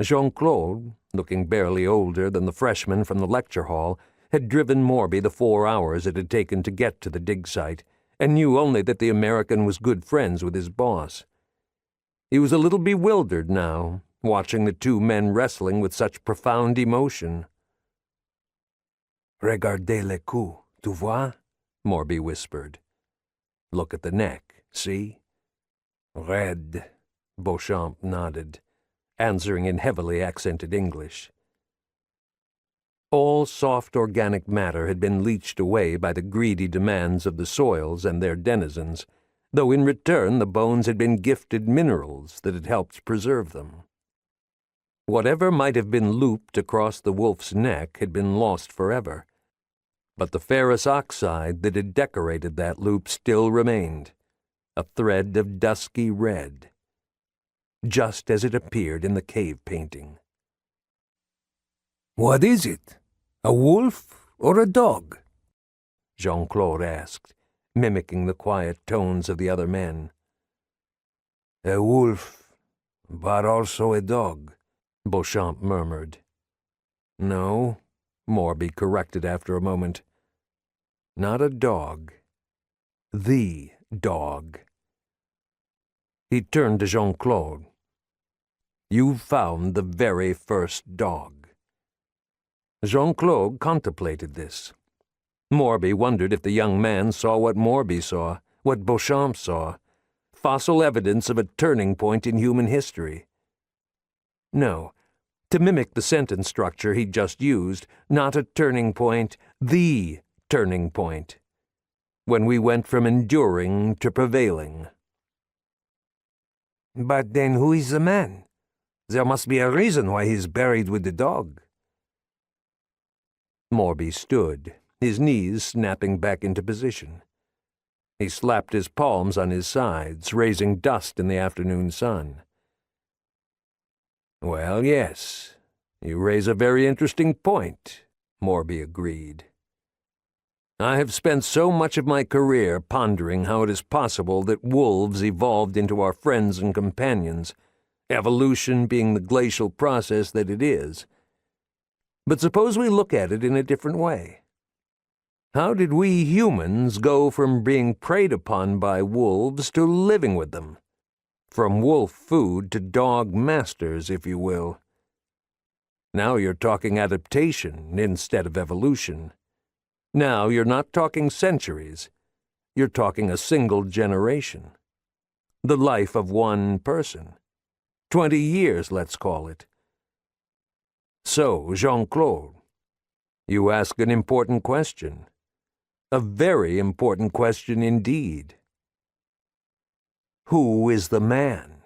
Jean-Claude, looking barely older than the freshman from the lecture hall, had driven Morby the 4 hours it had taken to get to the dig site, and knew only that the American was good friends with his boss. He was a little bewildered now, watching the two men wrestling with such profound emotion. "Regardez le cou, tu vois?" Morby whispered. "Look at the neck, see?" "Red," Beauchamp nodded, answering in heavily accented English. All soft organic matter had been leached away by the greedy demands of the soils and their denizens, though in return the bones had been gifted minerals that had helped preserve them. Whatever might have been looped across the wolf's neck had been lost forever, but the ferrous oxide that had decorated that loop still remained, a thread of dusky red, just as it appeared in the cave painting. "What is it? A wolf or a dog?" Jean-Claude asked, mimicking the quiet tones of the other men. "A wolf, but also a dog," Beauchamp murmured. "No," Morby corrected after a moment. "Not a dog. The dog." He turned to Jean-Claude. "You've found the very first dog." Jean-Claude contemplated this. Morby wondered if the young man saw what Morby saw, what Beauchamp saw, fossil evidence of a turning point in human history. No, to mimic the sentence structure he'd just used, not a turning point, the turning point, when we went from enduring to prevailing. "But then who is the man? There must be a reason why he's buried with the dog." Morby stood, his knees snapping back into position. He slapped his palms on his sides, raising dust in the afternoon sun. "Well, yes, you raise a very interesting point," Morby agreed. "I have spent so much of my career pondering how it is possible that wolves evolved into our friends and companions, evolution being the glacial process that it is. But suppose we look at it in a different way. How did we humans go from being preyed upon by wolves to living with them? From wolf food to dog masters, if you will. Now you're talking adaptation instead of evolution. Now you're not talking centuries. You're talking a single generation. The life of one person. 20 years, let's call it. So, Jean-Claude, you ask an important question. A very important question indeed. Who is the man?